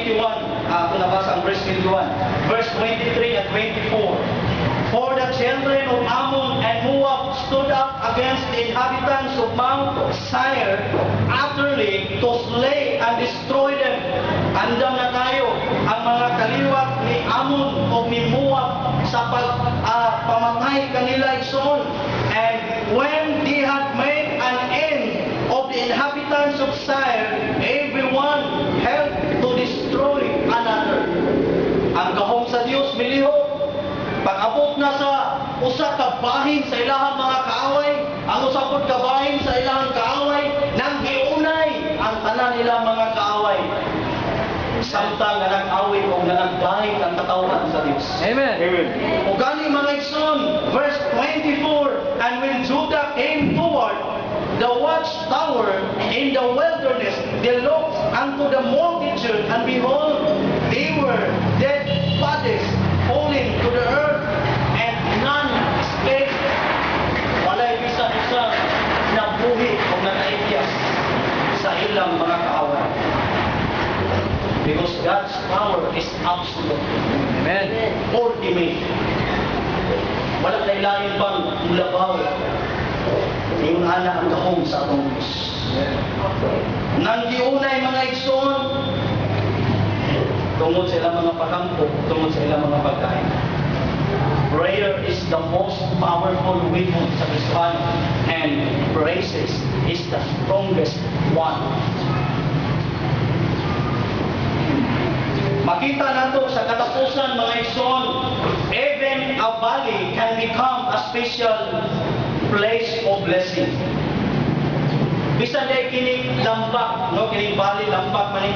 21, kung nabasa ang verse 21. Verse 23 at 24. For the children of Ammon and Moab stood up against the inhabitants of Mount Seir utterly to slay and destroy them. Andam na tayo ang mga kaliwat ni Ammon o ni Moab sa pamatay kanila igsoon. And when they had made an end of the inhabitants of Seir, everyone helped to destroy another. Ang gahom sa Dios miliho, pag-abot na sa usa ka bahin sa ilahang mga kaaway, ang usapod ka bahin sa ilahang kaaway, nang giunay ang tanan nila mga kaaway. Samtang nga nag-away o nga nagdahig ang katawan sa Diyos. Amen. Amen. O gani mga igsoon, verse 24, and when Judah came toward the watchtower in the wilderness, they looked unto the multitude, and behold, they were dead bodies falling to the earth, and none escaped. Walay bisa-bisa nabuhi o nataikyas sa ilang mga kaaway. Because God's power is absolute. Amen. Ultimate. Wala na ilahin pang mulabaw. Yung ana ang gahom sa atong Diyos. Nang giunay mga igsoon, tungod sa ilang mga pagampo, tungod sa ilang mga pagkain. Prayer is the most powerful weapon sa Kristiyano, and praises is the strongest one. Makita nato sa katapusan mga igsoon, even a valley can become a special place of blessing. Bisan day kini lambak, no, kini valley lambak man ni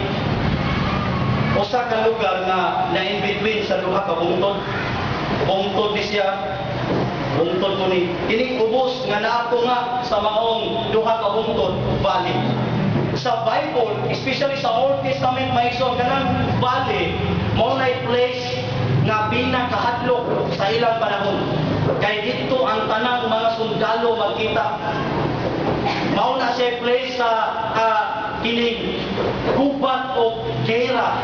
usa ka lugar na in between sa duha ka bungtod. Bungtod ni siya. Bungtod ko ni kini ubos nga naato nga sa maong duha ka bungtod valley. Sa Bible, especially sa Old Testament, may isong ganang valley, mo na place nga pinakahadlok sa ilang panahon. Kaya dito ang tanang mga sundalo magkita. Mao na siya place sa kining gubat o gera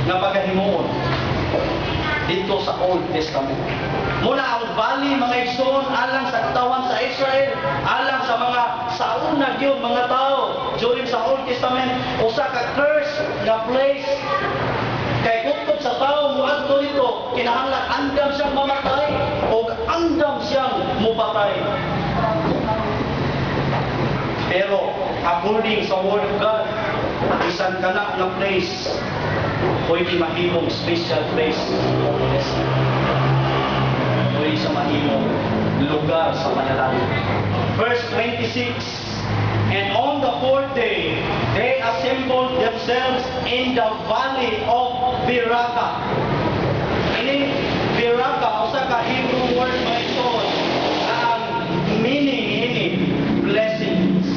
nga pagahimuon dito sa Old Testament. Muna ang valley mga igsoon alang sa katawan sa Israel, alang sa mga sauna gyud mga tao during sa Old Testament, usa ka curse nga place. Kay kung sa tao muadto dito, kinahanglan andam siyang mamatay o andam siyang mupatay. Pero according sa Word of God, isang kanak na place pwede mahimong special place. Pwede sa mahimong lugar sa manalangin. Verse 26, and on the fourth day, they assembled themselves in the valley of Beraka. Ini Beraka, usa ka Hebrew word mga ito, ang meaning ini blessings.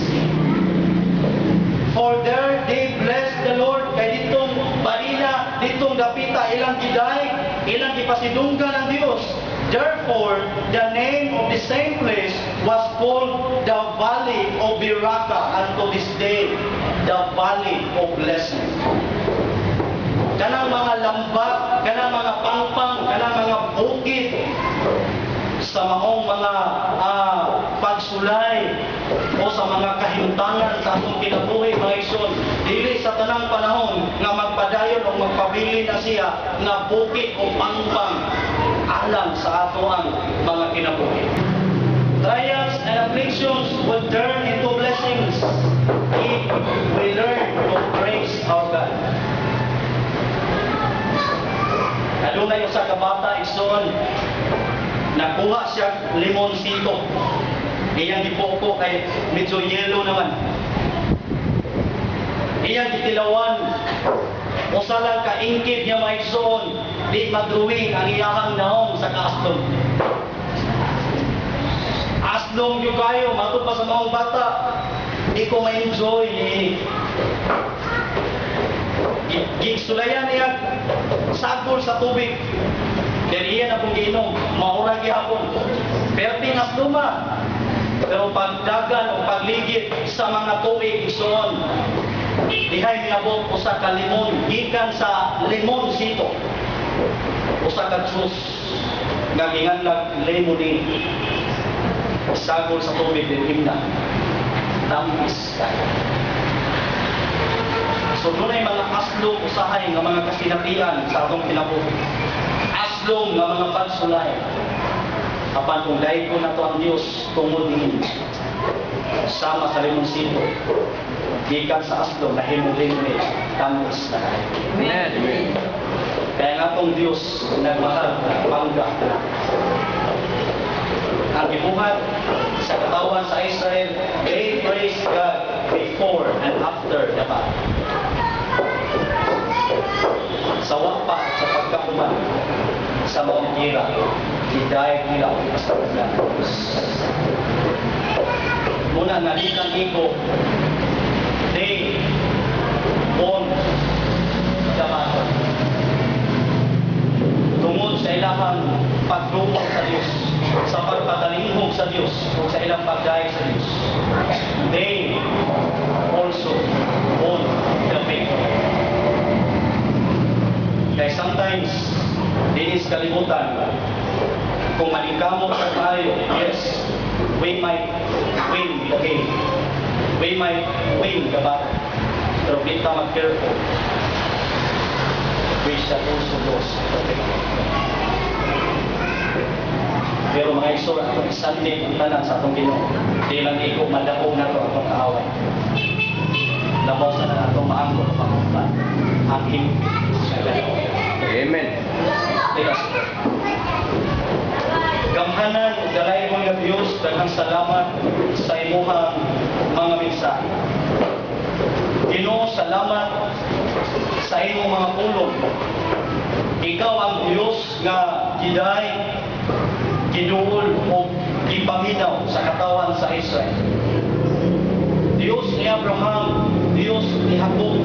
For there they blessed the Lord. Kay ditong balina, ditong dapita, ilang giday, ilang gipasidunggan ang Dios. Therefore, the name of the same place was called the Valley of Beraka unto this day, the Valley of Blessing. Kanang mga lambak, kanang mga pangpang, kanang mga bukid, sa maong mga pagsulay o sa mga kahimtangan sa atong kinabuhi mga igsoon, dili sa tanang panahon nga magpadayon o magpabili na siya nga bukid o pangpang alang sa ato ang mga kinabuhi. Trials and afflictions will turn into blessings if we learn to praise our God. Adunay usa ka bata igsoon, nakuha siya limonsito. Iyang gipoko kay medyo yellow naman. Iyang gitilawan. Usa lang ka ingkid niya maigsoon, di madruwing ang iyahang naong sa kaaslong. Aslong yung kayo, matod pa sa maong bata, di ko ma-enjoy ni gigsulayan niya sagol sa tubig. Kaya iyan na pong giinom, maurag yapon. Pero tinasluma. Pero pagdagan o pagligid sa mga tuig igsoon, Dihay minabot usa ka limon gikan sa limon sito. Usa ka juice nga ginganlag lemonade. Sagol sa tubig din himna. Tamis kayo. So doon ay mga aslong usahay nga mga kasinatian sa atong kinabuhi. Aslong nga mga pagsulay. Apan kung dahil ko na to ang Diyos tungod din sama sa limonsito. Gikan sa aslong na himuli-himuli tamis na kayo. Amen. Kaya nga tong Diyos nagmahal na bangga na. Ang gibuhat sa katawan sa Israel, they praise God before and after the battle. Sa wapa sa pagkakuman sa mga kira, hidayag nila sa Diyos. Muna nalitan iko, they won the battle. Tungod sa ilahang pagdumog sa Diyos, sa pagpadalinghog sa Diyos, o sa ilang pagdayag sa Diyos, they also won the victory. Kaya sometimes, dinis kalimutan, kung malingkamot sa tayo, yes, we might win the game. We might win the battle. Pero di ta mag-careful. We shall also lose the victory. Pero mga isura, itong isandig ang tanan sa atong Ginoo. Di lang iko madakog na ito atong kaaway. Labaw sa na atong maangkot o pangumpan. Ang hingpit sa Ginoo. Amen. Tigas. Gamhanan ug dalay mga Dios, daghang salamat sa imuhang mga mensahe. Ginoo, salamat sa imong mga pulong. Ikaw ang Dios nga giday, giduol o gipaminaw sa katawan sa Israel. Dios ni Abraham, Dios ni Jacob,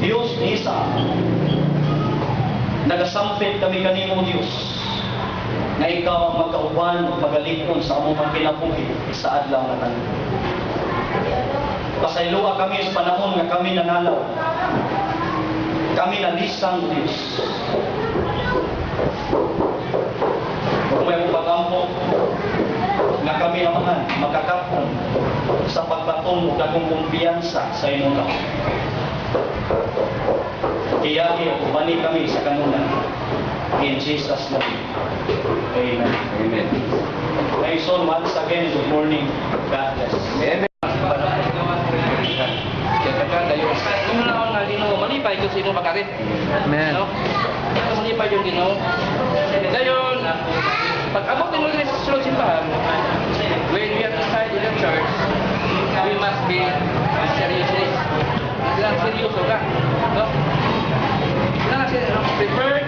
Dios ni Isaac. Nagasampit kami kanimo Dios na ikaw ang magkauban ug magalikon sa among mga kinabuhi sa adlaw nga tanan. Pasayloa kami sa panahon nga kami nanalaw. Kami nalisang Dios. Kung may pagampo na kami naman makakapon sa pagbatong ug akong kumpiyansa sa imong kamay. Kaya ubani kami sa kanunan. In Jesus' name. Amen. Amen. Thanks so once again. Good morning. God bless. Amen. Kung naon nga Ginoo, malipay ko sa imong pagkarit. Amen. No? Malipay yung Ginoo. Dayon, pag abot mo rin sa sulod simbahan, when we are inside in the church, we must be seriously. Kailangan seryoso ka. No? Kailangan prepare